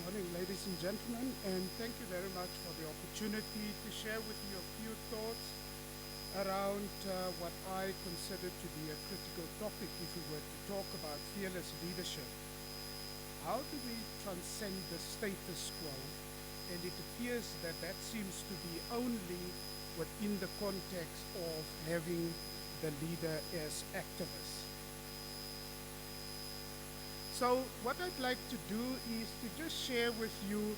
Morning, ladies and gentlemen, and thank you very much for the opportunity to share with you a few thoughts around what I consider to be a critical topic if we were to talk about fearless leadership. How do we transcend the status quo? And it appears that that seems to be only within the context of having the leader as activists. So, what I'd like to do is to just share with you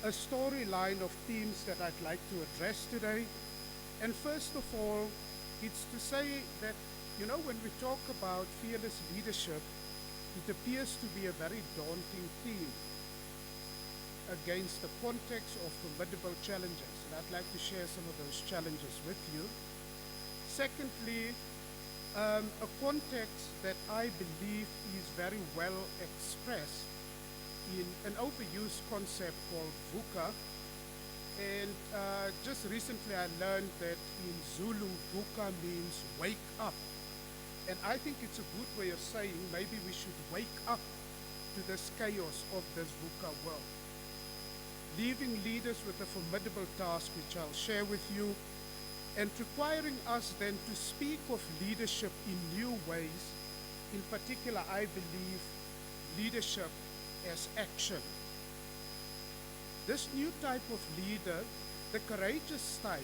a storyline of themes that I'd like to address today. And first of all, it's to say that, when we talk about fearless leadership, it appears to be a very daunting theme against the context of formidable challenges. And I'd like to share some of those challenges with you. Secondly, a context that I believe is very well expressed in an overused concept called VUCA. And just recently I learned that in Zulu, VUCA means wake up. And I think it's a good way of saying maybe we should wake up to this chaos of this VUCA world. Leaving leaders with a formidable task, which I'll share with you, and requiring us then to speak of leadership in new ways. In particular, I believe leadership as action. This new type of leader, the courageous type,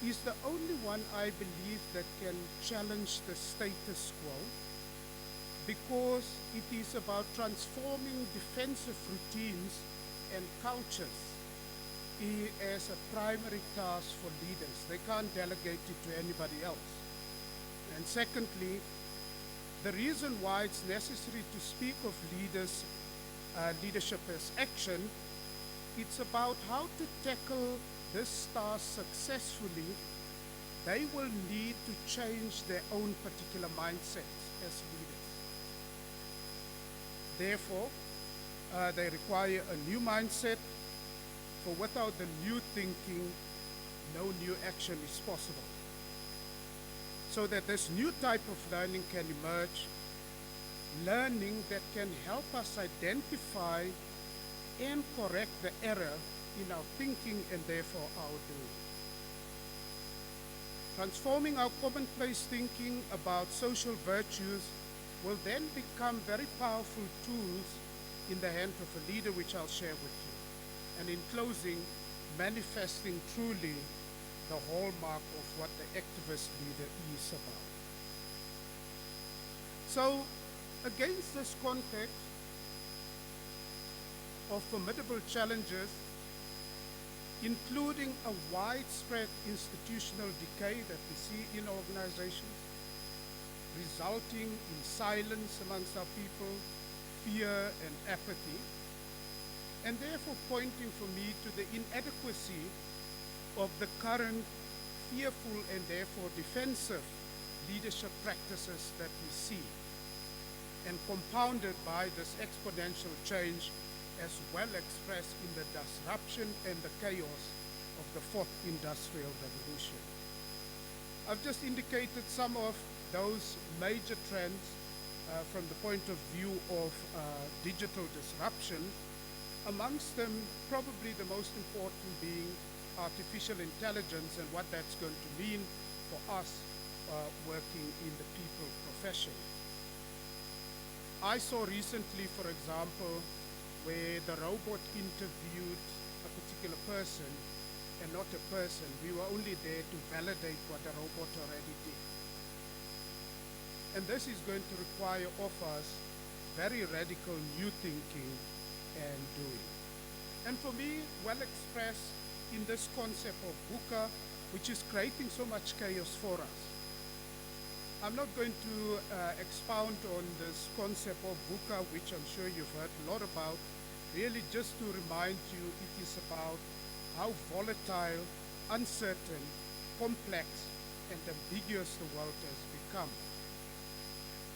is the only one I believe that can challenge the status quo, because it is about transforming defensive routines and cultures as a primary task for leaders. They can't delegate it to anybody else. And secondly, the reason why it's necessary to speak of leadership as action, it's about how to tackle this task successfully. They will need to change their own particular mindsets as leaders. Therefore, they require a new mindset. For without the new thinking, no new action is possible. So that this new type of learning can emerge, learning that can help us identify and correct the error in our thinking and therefore our doing. Transforming our commonplace thinking about social virtues will then become very powerful tools in the hand of a leader, which I'll share with you. And in closing, manifesting truly the hallmark of what the activist leader is about. So, against this context of formidable challenges, including a widespread institutional decay that we see in organizations, resulting in silence amongst our people, fear and apathy, and therefore pointing for me to the inadequacy of the current fearful and therefore defensive leadership practices that we see, and compounded by this exponential change as well expressed in the disruption and the chaos of the fourth industrial revolution. I've just indicated some of those major trends from the point of view of digital disruption. Amongst them, probably the most important being artificial intelligence and what that's going to mean for us working in the people profession. I saw recently, for example, where the robot interviewed a particular person and not a person. We were only there to validate what the robot already did. And this is going to require of us very radical new thinking and doing. And for me, well expressed in this concept of VUCA, which is creating so much chaos for us. I'm not going to expound on this concept of VUCA, which I'm sure you've heard a lot about. Really just to remind you, it is about how volatile, uncertain, complex, and ambiguous the world has become,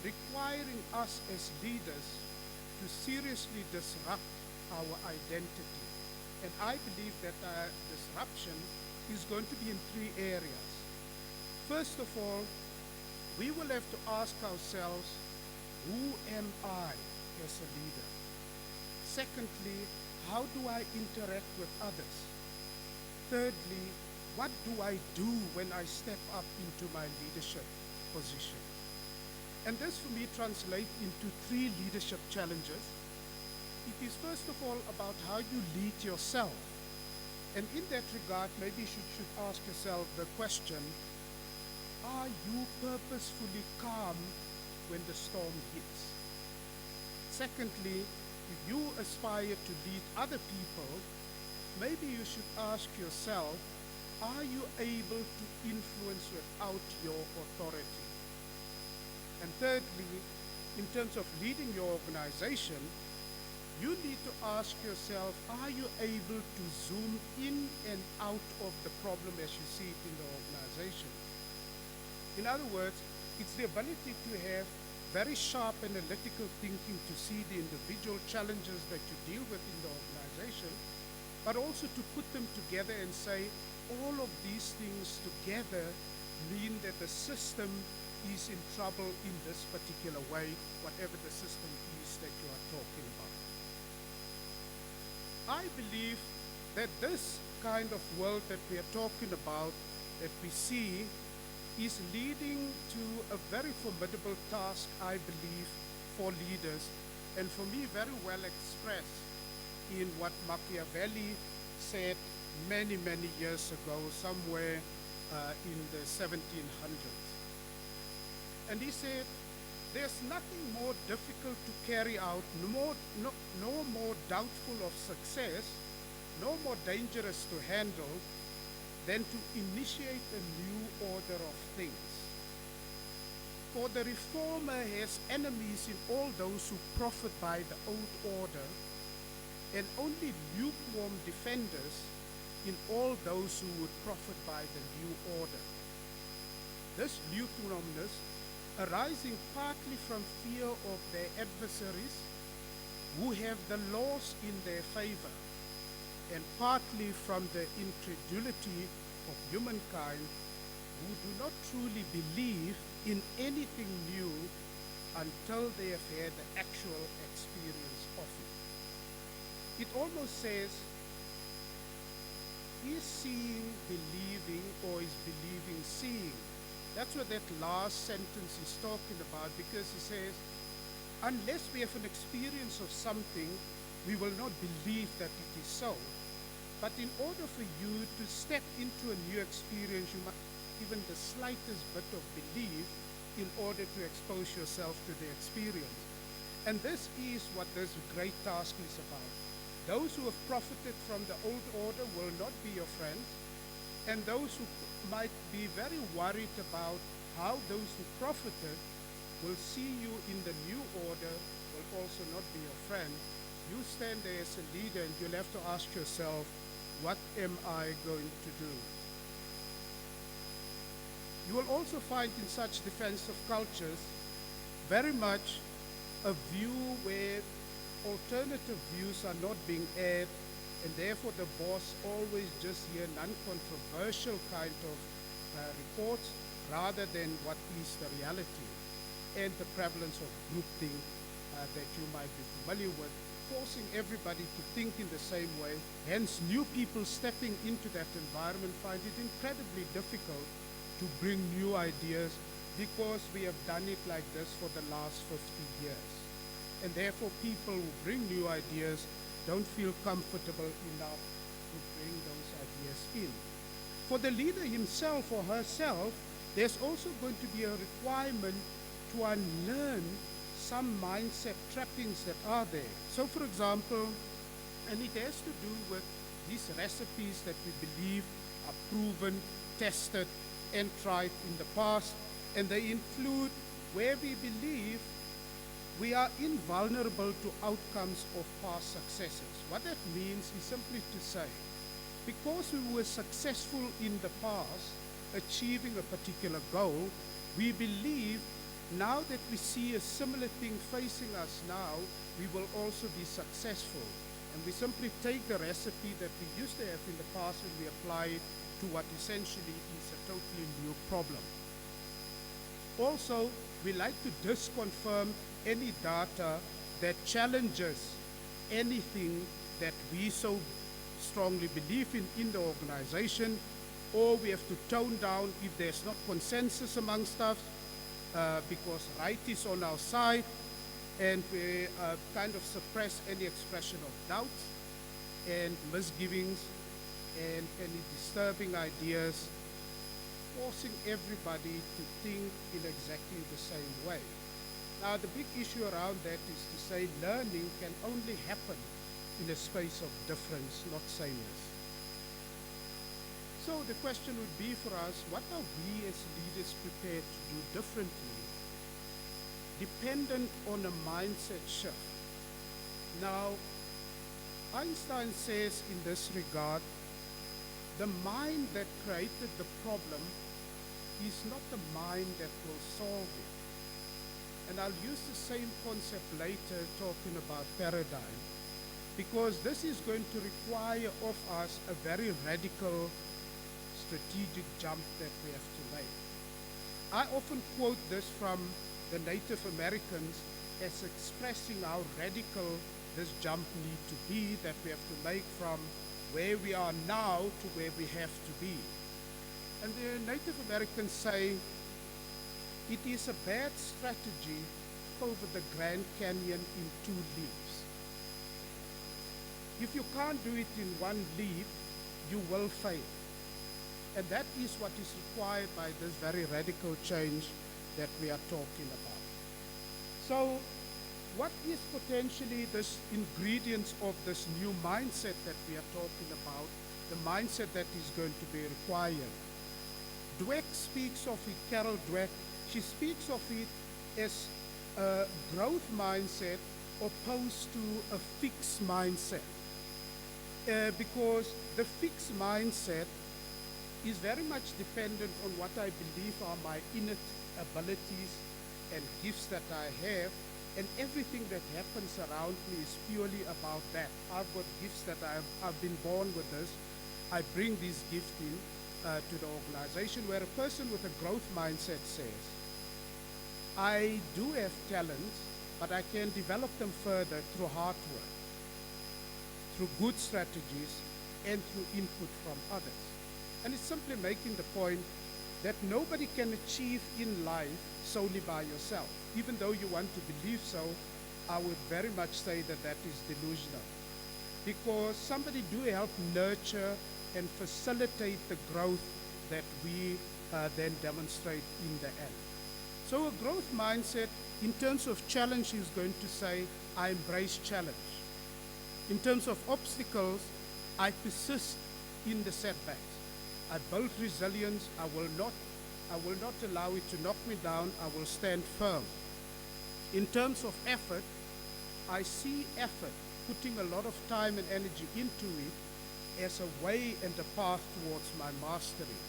requiring us as leaders to seriously disrupt our identity. And I believe that disruption is going to be in three areas. First of all, we will have to ask ourselves, who am I as a leader? Secondly, how do I interact with others? Thirdly, what do I do when I step up into my leadership position? And this for me translates into three leadership challenges. It is first of all about how you lead yourself. And in that regard, maybe you should ask yourself the question, are you purposefully calm when the storm hits? Secondly, if you aspire to lead other people, maybe you should ask yourself, are you able to influence without your authority? And thirdly, in terms of leading your organization, you need to ask yourself, are you able to zoom in and out of the problem as you see it in the organization? In other words, it's the ability to have very sharp analytical thinking to see the individual challenges that you deal with in the organization, but also to put them together and say, all of these things together mean that the system is in trouble in this particular way, whatever the system is that you are talking about. I believe that this kind of world that we are talking about, that we see, is leading to a very formidable task, I believe, for leaders, and for me very well expressed in what Machiavelli said many, many years ago, somewhere in the 1700s. And he said, there's nothing more difficult to carry out, no more doubtful of success, no more dangerous to handle than to initiate a new order of things. For the reformer has enemies in all those who profit by the old order, and only lukewarm defenders in all those who would profit by the new order. This lukewarmness arising partly from fear of their adversaries who have the laws in their favor, and partly from the incredulity of humankind who do not truly believe in anything new until they have had the actual experience of it. It almost says, is seeing believing, or is believing seeing? That's what that last sentence is talking about, because he says, unless we have an experience of something, we will not believe that it is so. But in order for you to step into a new experience, you must have even the slightest bit of belief in order to expose yourself to the experience. And this is what this great task is about. Those who have profited from the old order will not be your friends, and those who might be very worried about how those who profited will see you in the new order will also not be your friend. You stand there as a leader and you'll have to ask yourself, what am I going to do? You will also find in such defensive cultures very much a view where alternative views are not being aired, and therefore the boss always just hear non-controversial kind of reports rather than what is the reality, and the prevalence of groupthink that you might be familiar with, forcing everybody to think in the same way. Hence, new people stepping into that environment find it incredibly difficult to bring new ideas, because we have done it like this for the last 50 years. And therefore, people who bring new ideas don't feel comfortable enough to bring those ideas in. For the leader himself or herself, there's also going to be a requirement to unlearn some mindset trappings that are there. So for example, and it has to do with these recipes that we believe are proven, tested, and tried in the past, and they include where we believe we are invulnerable to outcomes of past successes. What that means is simply to say, because we were successful in the past achieving a particular goal, we believe now that we see a similar thing facing us now, we will also be successful. And we simply take the recipe that we used to have in the past and we apply it to what essentially is a totally new problem. Also, we like to disconfirm any data that challenges anything that we so strongly believe in the organization, or we have to tone down if there's not consensus amongst us, because right is on our side, and we kind of suppress any expression of doubt and misgivings and any disturbing ideas, forcing everybody to think in exactly the same way. Now, the big issue around that is to say learning can only happen in a space of difference, not sameness. So the question would be for us, what are we as leaders prepared to do differently, dependent on a mindset shift? Now, Einstein says in this regard, the mind that created the problem is not the mind that will solve it. And I'll use the same concept later talking about paradigm, because this is going to require of us a very radical strategic jump that we have to make. I often quote this from the Native Americans as expressing how radical this jump need to be, that we have to make from where we are now to where we have to be. And the Native Americans say, it is a bad strategy over the Grand Canyon in 2 leaps. If you can't do it in 1 leap, you will fail. And that is what is required by this very radical change that we are talking about. So, what is potentially this ingredients of this new mindset that we are talking about, the mindset that is going to be required? Dweck speaks of it, Carol Dweck, she speaks of it as a growth mindset opposed to a fixed mindset. Because the fixed mindset is very much dependent on what I believe are my innate abilities and gifts that I have, and everything that happens around me is purely about that. I've got gifts that I've been born with this. I bring these gifts in to the organization, where a person with a growth mindset says, I do have talents, but I can develop them further through hard work, through good strategies, and through input from others. And it's simply making the point that nobody can achieve in life solely by yourself. Even though you want to believe so, I would very much say that that is delusional. Because somebody do help nurture and facilitate the growth that we then demonstrate in the end. So a growth mindset in terms of challenge is going to say, I embrace challenge. In terms of obstacles, I persist in the setbacks. I build resilience. I will not allow it to knock me down. I will stand firm. In terms of effort, I see effort, putting a lot of time and energy into it, as a way and a path towards my mastery.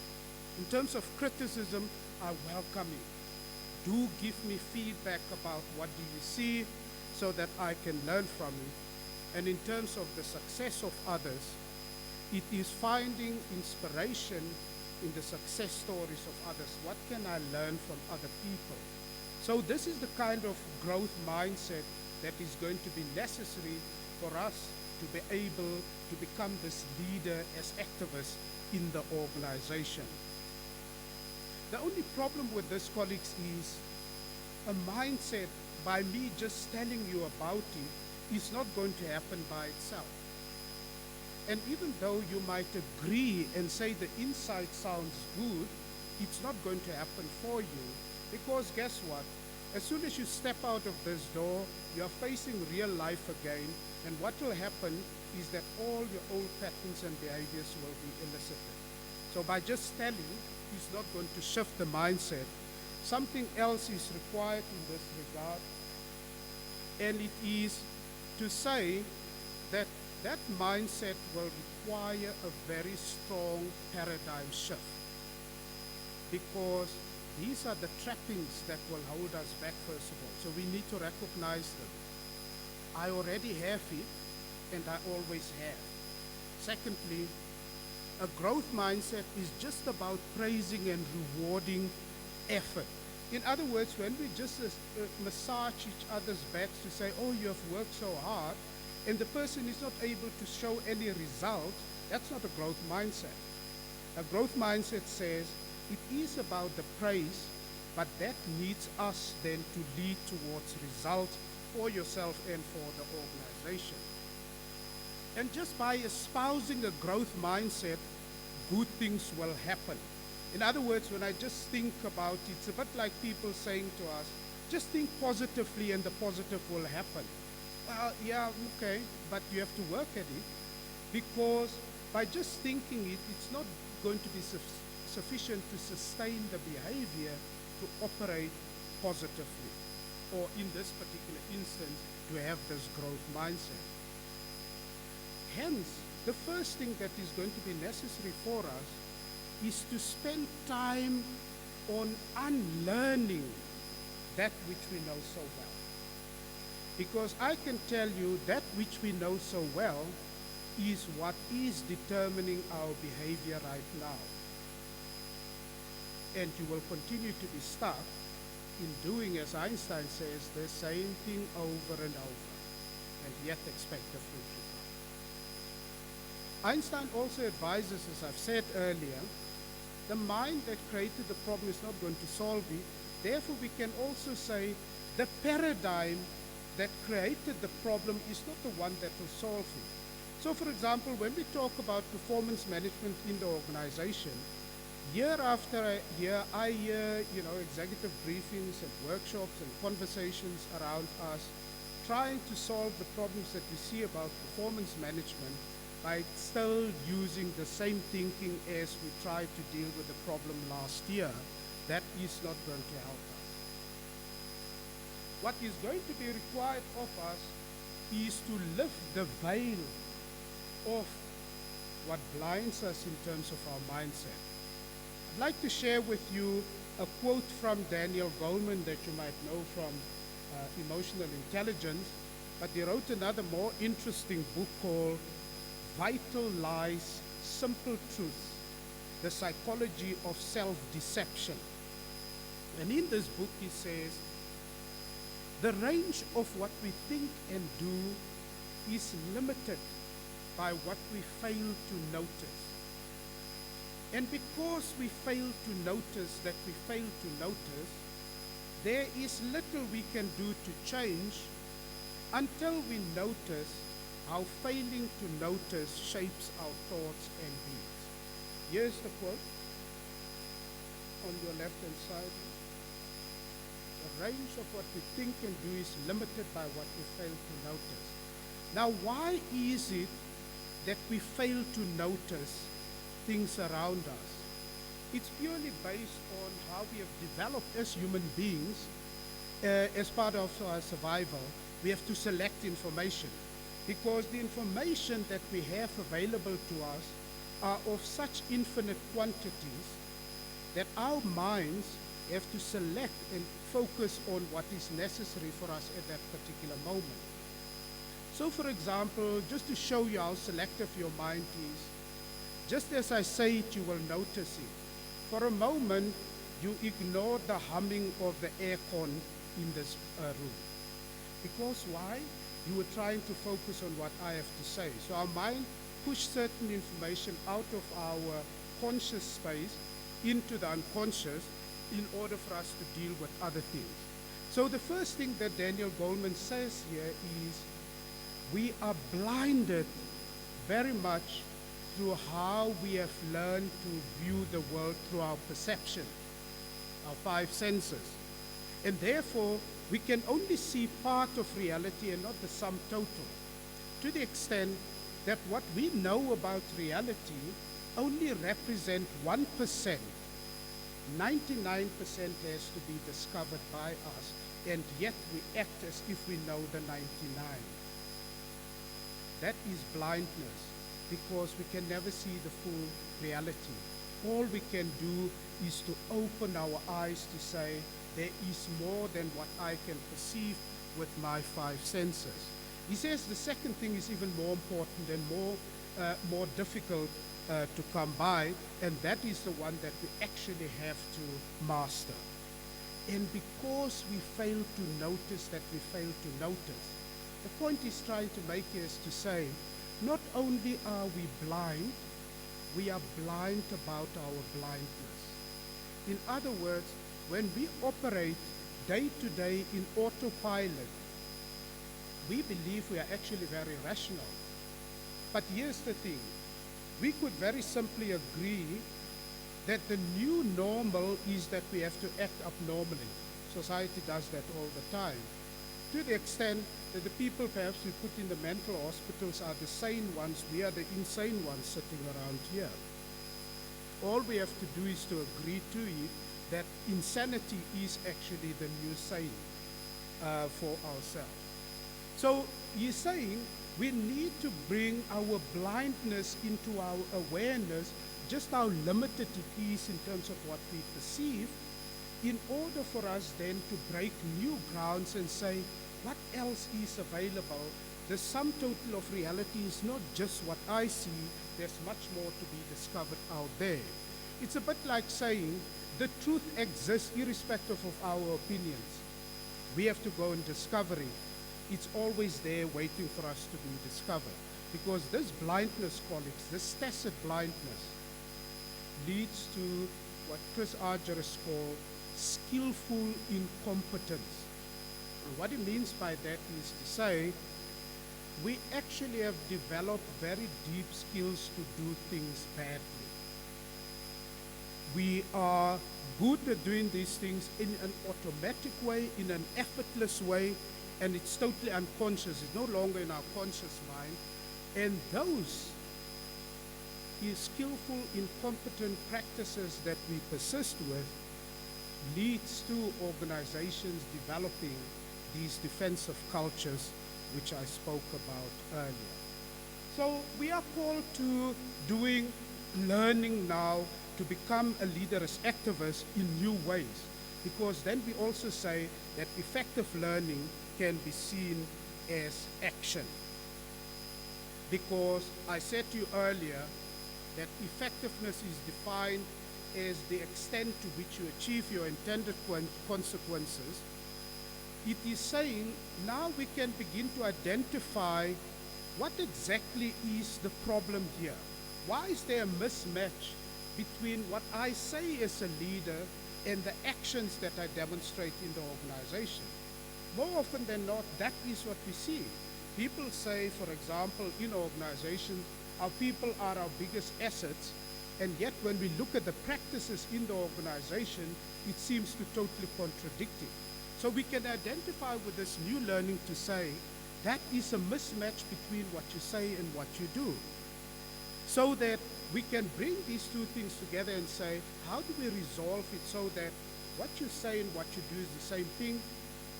In terms of criticism, I welcome it. Do give me feedback about what do you see so that I can learn from it. And in terms of the success of others, it is finding inspiration in the success stories of others. What can I learn from other people? So this is the kind of growth mindset that is going to be necessary for us to be able to become this leader as activists in the organization. The only problem with this, colleagues, is a mindset, by me just telling you about it, is not going to happen by itself. And even though you might agree and say the insight sounds good, it's not going to happen for you, because guess what? As soon as you step out of this door, you're facing real life again, and what will happen is that all your old patterns and behaviors will be elicited. So by just telling, is not going to shift the mindset. Something else is required in this regard, and it is to say that that mindset will require a very strong paradigm shift, because these are the trappings that will hold us back, first of all. So we need to recognize them. I already have it, and I always have. Secondly, a growth mindset is just about praising and rewarding effort. In other words, when we just massage each other's backs to say, oh, you have worked so hard, and the person is not able to show any result, that's not a growth mindset. A growth mindset says it is about the praise, but that needs us then to lead towards results for yourself and for the organization. And just by espousing a growth mindset, good things will happen. In other words, when I just think about it, it's a bit like people saying to us, just think positively and the positive will happen. Well, yeah, okay, but you have to work at it, because by just thinking it, it's not going to be sufficient to sustain the behavior to operate positively, or in this particular instance, to have this growth mindset. Hence, the first thing that is going to be necessary for us is to spend time on unlearning that which we know so well. Because I can tell you that which we know so well is what is determining our behavior right now. And you will continue to be stuck in doing, as Einstein says, the same thing over and over, and yet expect a fruit result. Einstein also advises, as I've said earlier, the mind that created the problem is not going to solve it. Therefore, we can also say the paradigm that created the problem is not the one that will solve it. So, for example, when we talk about performance management in the organization, year after year, I hear, executive briefings and workshops and conversations around us trying to solve the problems that we see about performance management by still using the same thinking as we tried to deal with the problem last year. That is not going to help us. What is going to be required of us is to lift the veil of what blinds us in terms of our mindset. I'd like to share with you a quote from Daniel Goleman that you might know from Emotional Intelligence, but he wrote another more interesting book called Vital Lies, Simple Truths, The Psychology of Self-Deception. And in this book he says, the range of what we think and do is limited by what we fail to notice. And because we fail to notice that we fail to notice, there is little we can do to change until we notice how failing to notice shapes our thoughts and deeds. Here's the quote on your left-hand side. The range of what we think and do is limited by what we fail to notice. Now, why is it that we fail to notice things around us? It's purely based on how we have developed as human beings. As part of our survival, we have to select information, because the information that we have available to us are of such infinite quantities that our minds have to select and focus on what is necessary for us at that particular moment. So, for example, just to show you how selective your mind is, just as I say it, you will notice it. For a moment, you ignore the humming of the aircon in this room. Because why? You were trying to focus on what I have to say. So our mind pushed certain information out of our conscious space into the unconscious in order for us to deal with other things. So the first thing that Daniel Goleman says here is we are blinded very much through how we have learned to view the world through our perception, our five senses. And therefore, we can only see part of reality and not the sum total, to the extent that what we know about reality only represent 1%. 99% has to be discovered by us, and yet we act as if we know the 99. That is blindness, because we can never see the full reality. All we can do is to open our eyes to say, there is more than what I can perceive with my five senses. He says the second thing is even more important and more difficult to come by, and that is the one that we actually have to master. And because we fail to notice that we fail to notice, The point he's trying to make is to say, not only are we blind, we are blind about our blindness. In other words, when we operate day to day in autopilot, we believe we are actually very rational. But here's the thing, we could very simply agree that the new normal is that we have to act abnormally. Society does that all the time. To the extent that the people perhaps we put in the mental hospitals are the sane ones, we are the insane ones sitting around here. All we have to do is to agree to it that insanity is actually the new sane for ourselves. So he's saying we need to bring our blindness into our awareness, just how limited it is in terms of what we perceive, in order for us then to break new grounds and say, what else is available? The sum total of reality is not just what I see, there's much more to be discovered out there. It's a bit like saying the truth exists irrespective of our opinions. We have to go and discover it. It's always there waiting for us to be discovered. Because this blindness, colleagues, this tacit blindness, leads to what Chris Argyris calls skillful incompetence. And what he means by that is to say, we actually have developed very deep skills to do things badly. We are good at doing these things in an automatic way, in an effortless way, and it's totally unconscious. It's no longer in our conscious mind. And those skillful, incompetent practices that we persist with leads to organizations developing these defensive cultures which I spoke about earlier. So we are called to doing learning now to become a leader as activists in new ways, because then we also say that effective learning can be seen as action. Because I said to you earlier that effectiveness is defined as the extent to which you achieve your intended consequences. It is saying now we can begin to identify what exactly is the problem here. Why is there a mismatch between what I say as a leader and the actions that I demonstrate in the organization? More often than not, that is what we see. People say, for example, in an organization, our people are our biggest assets, and yet when we look at the practices in the organization, it seems to totally contradict it. So we can identify with this new learning to say, that is a mismatch between what you say and what you do. So that we can bring these two things together and say, how do we resolve it so that what you say and what you do is the same thing?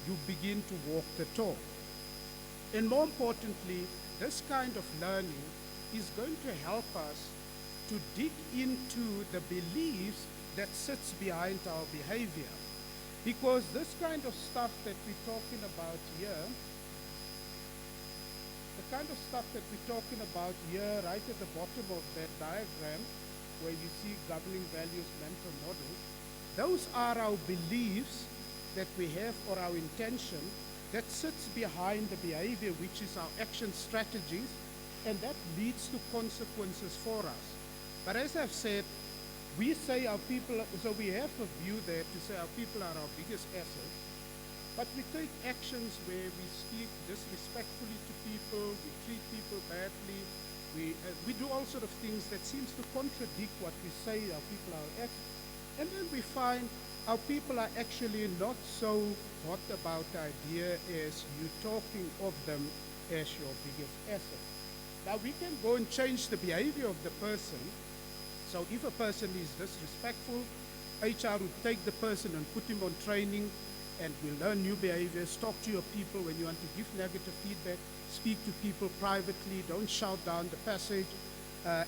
You begin to walk the talk. And more importantly, this kind of learning is going to help us to dig into the beliefs that sits behind our behavior. Because this kind of stuff that we're talking about here, right at the bottom of that diagram, where you see governing values, mental models, those are our beliefs that we have, or our intention that sits behind the behavior, which is our action strategies, and that leads to consequences for us. But as I've said, we say our people, so we have a view there to say our people are our biggest assets, but we take actions where we speak disrespectfully to people, we treat people badly, we do all sort of things that seems to contradict what we say our people are assets. And then we find our people are actually not so hot about the idea as you talking of them as your biggest asset. Now we can go and change the behavior of the person. So if a person is disrespectful, HR would take the person and put him on training, and we'll learn new behaviors. Talk to your people when you want to give negative feedback. Speak to people privately. Don't shout down the passage,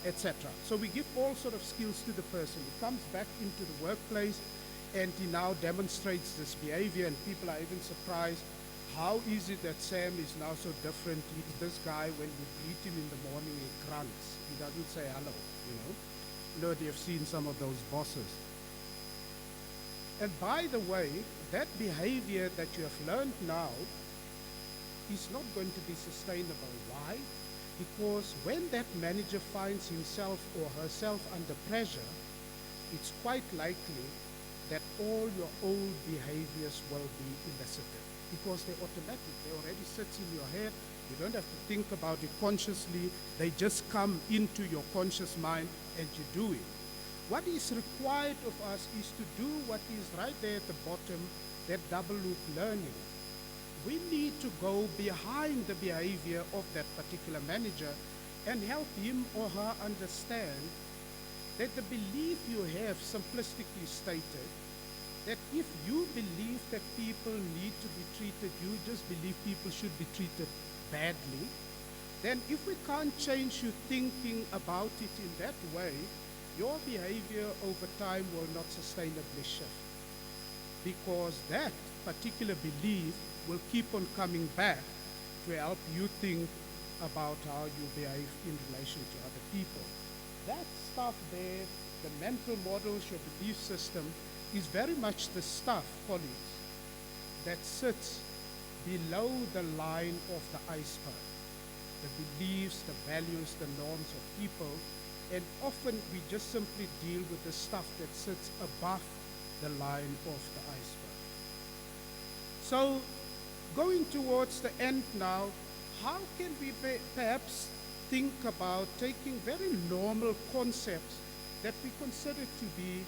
etc. So we give all sort of skills to the person. He comes back into the workplace, and he now demonstrates this behavior, and people are even surprised. How is it that Sam is now so different? This guy, when you greet him in the morning, he grunts. He doesn't say hello, you know. You know, you've seen some of those bosses. And by the way, that behavior that you have learned now is not going to be sustainable. Why? Because when that manager finds himself or herself under pressure, it's quite likely that all your old behaviors will be elicited because they're automatic. They already sit in your head. You don't have to think about it consciously. They just come into your conscious mind and you do it. What is required of us is to do what is right there at the bottom, that double loop learning. We need to go behind the behavior of that particular manager and help him or her understand that the belief you have, simplistically stated, that if you believe that people need to be treated, you just believe people should be treated badly, then if we can't change you thinking about it in that way, your behavior over time will not sustainably shift. Because that particular belief will keep on coming back to help you think about how you behave in relation to other people. That stuff there, the mental models, your belief system, is very much the stuff, colleagues, that sits below the line of the iceberg. The beliefs, the values, the norms of people, and often we just simply deal with the stuff that sits above the line of the iceberg. So, going towards the end now, how can we perhaps think about taking very normal concepts that we consider to be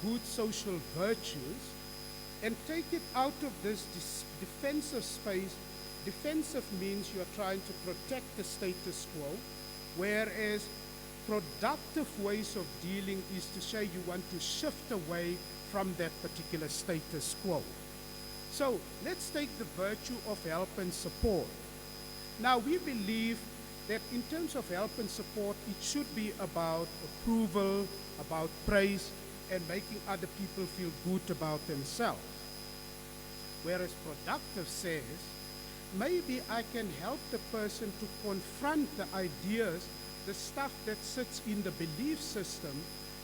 good social virtues and take it out of this defensive space. Defensive means you are trying to protect the status quo, whereas productive ways of dealing is to say you want to shift away from that particular status quo. So let's take the virtue of help and support. Now we believe that in terms of help and support, it should be about approval, about praise, and making other people feel good about themselves. Whereas productive says, maybe I can help the person to confront the ideas, the stuff that sits in the belief system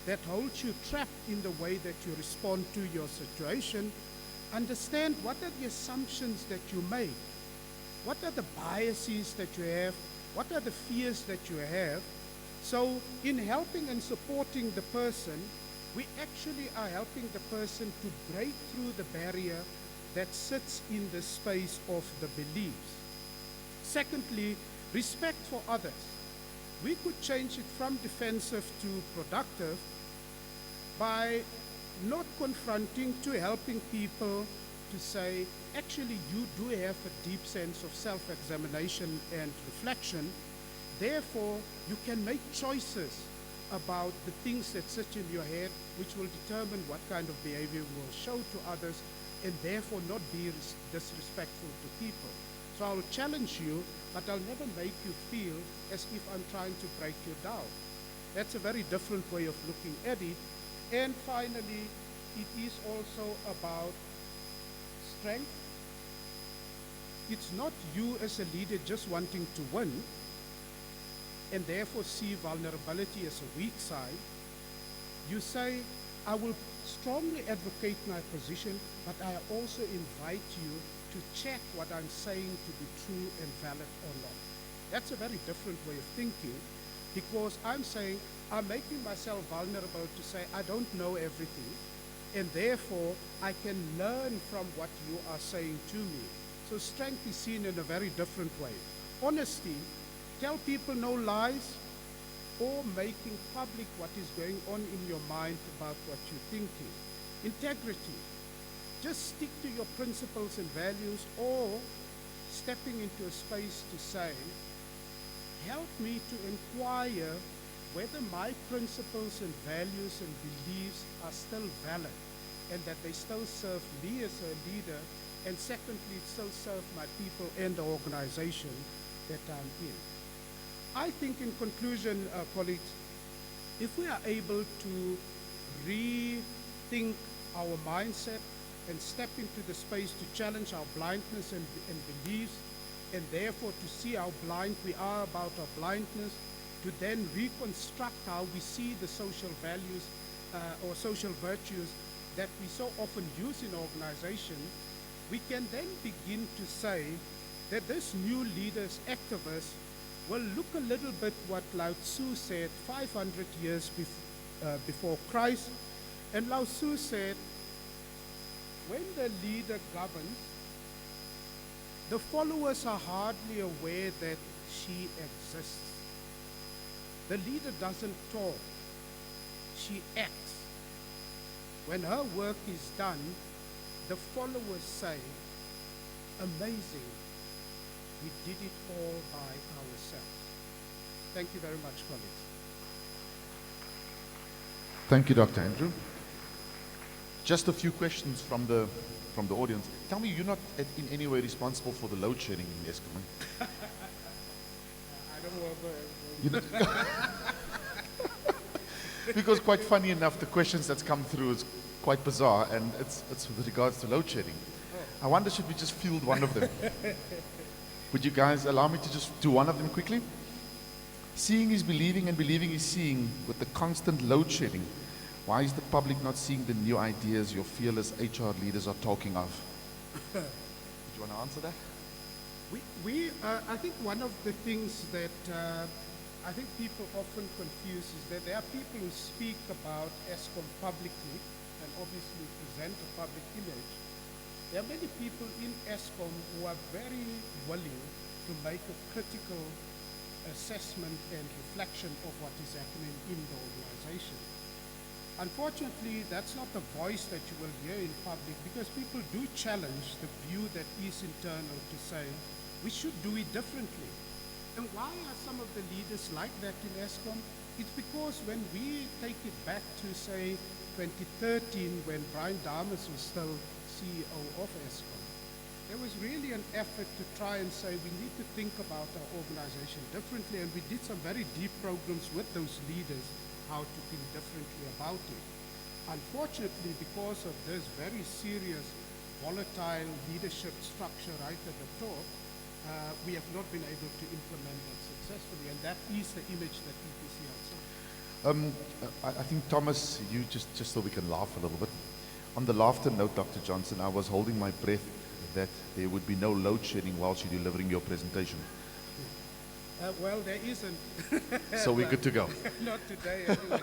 that holds you trapped in the way that you respond to your situation. Understand what are the assumptions that you make, what are the biases that you have, what are the fears that you have. So in helping and supporting the person, we actually are helping the person to break through the barrier that sits in the space of the beliefs. Secondly, respect for others. We could change it from defensive to productive by not confronting to helping people to say, actually you do have a deep sense of self-examination and reflection. Therefore, you can make choices about the things that sit in your head, which will determine what kind of behavior will show to others, and therefore not be disrespectful to people. So I'll challenge you, but I'll never make you feel as if I'm trying to break you down. That's a very different way of looking at it. And finally, it is also about strength. It's not you as a leader just wanting to win and therefore see vulnerability as a weak side. You say, I will strongly advocate my position, but I also invite you to check what I'm saying to be true and valid or not. That's a very different way of thinking, because I'm saying I'm making myself vulnerable to say I don't know everything, and therefore I can learn from what you are saying to me. So strength is seen in a very different way. Honesty, tell people no lies, or making public what is going on in your mind about what you're thinking. Integrity, just stick to your principles and values, or stepping into a space to say, help me to inquire whether my principles and values and beliefs are still valid and that they still serve me as a leader, and secondly, still serve my people and the organization that I'm in. I think in conclusion, colleagues, if we are able to rethink our mindset and step into the space to challenge our blindness and beliefs, and therefore to see how blind we are about our blindness, to then reconstruct how we see the social values or social virtues that we so often use in organizations, we can then begin to say, that this new leaders, activists, will look a little bit what Lao Tzu said 500 years before Christ. And Lao Tzu said, when the leader governs, the followers are hardly aware that she exists. The leader doesn't talk, she acts. When her work is done, the followers say, amazing, we did it all by ourselves. Thank you very much, colleagues. Thank you, Dr. Andrew. Just a few questions from the audience. Tell me, you're not in any way responsible for the load shedding in Eskom. I don't know You know, because quite funny enough, the questions that's come through is quite bizarre, and it's with regards to load shedding. I wonder, should we just field one of them? Would you guys allow me to just do one of them quickly? Seeing is believing and believing is seeing with the constant load shedding. Why is the public not seeing the new ideas your fearless HR leaders are talking of? Do you want to answer that? I think one of the things that I think people often confuse is that there are people who speak about Eskom publicly and obviously present a public image. There are many people in Eskom who are very willing to make a critical assessment and reflection of what is happening in the organization. Unfortunately, that's not the voice that you will hear in public, because people do challenge the view that is internal to say, we should do it differently. And why are some of the leaders like that in Eskom? It's because when we take it back to, say, 2013, when Brian Damas was still CEO of Eskom, there was really an effort to try and say we need to think about our organization differently, and we did some very deep programs with those leaders how to think differently about it. Unfortunately, because of this very serious, volatile leadership structure right at the top, we have not been able to implement that successfully, and that is the image that people see outside. I think, Thomas, you just so we can laugh a little bit. On the laughter note, Dr. Johnson, I was holding my breath that there would be no load shedding whilst you're delivering your presentation. Well, there isn't. So we're good to go. Not today, anyway.